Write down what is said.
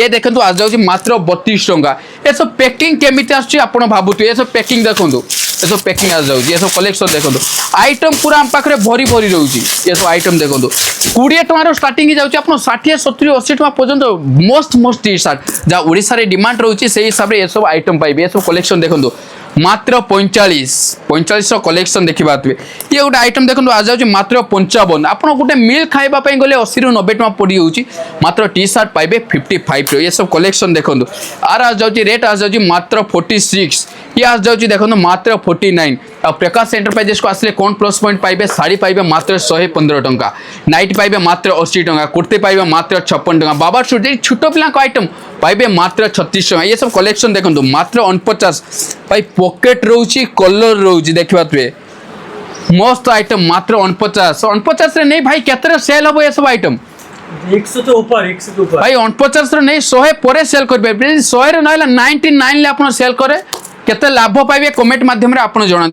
ये देखो आज जाऊँ मात्र 32 टंका ये सब पैकिंग केमिति आसुची आपण भाबुथि ये सब पैकिंग देखो ये सब पैकिंग आज जाऊँ ये सब कलेक्शन देखो आइटम पूरा आम पाखे भरी भरी रोचे ये सब आइटम देखो 20 टंकार स्टार्टिंग जाऊँगी आप 60 70 80 टका पर्यटन मस्त मस्त टी सार्ट जहाँ ओडिशा रे डिमांड रोचे से हिसाब से ये सब आइटम पाइबे ये सब कलेक्शन देखो मात्र 45 कलेक्शन देखा ये गोटे आइटम देखो आज जाऊँ मात्र 55 आप गोटे मिल खावाई गले 80 ରୁ 90 टका पड़ जाऊँगी मात्र टी सार्ट पाइबे 55 ये सब कलेक्शन देखो आर आज जाऊँ रेट आज जाऊँ मात्र 46 ये आज जाऊँ देखो मात्र 49 और प्रकाश एंटरप्राइजेस को आसले कौन प्लस पॉइंट पाइबे साड़ी पाइबे मात्र 115 टंका नाइट पाइबे मात्र 80 टंका कुर्ती पाइबे मात्र 56 टंका बाबा सूट छोट पिला आइटम पाइबे मात्र 36 टंका ये सब कलेक्शन देखो मात्र 49 भाई पॉकेट रोची कलर रोची देखा मस्त आइटम मात्र 49 रे नहीं भाई केतरे सेल हम ये सब आइटम 100 तो ऊपर भाई 49 रे नहीं 100 पर सेल कर 100 रे ना 99 ले आप सेल करे केते लाभ पाइबे कमेंट माध्यम रे आप जणा।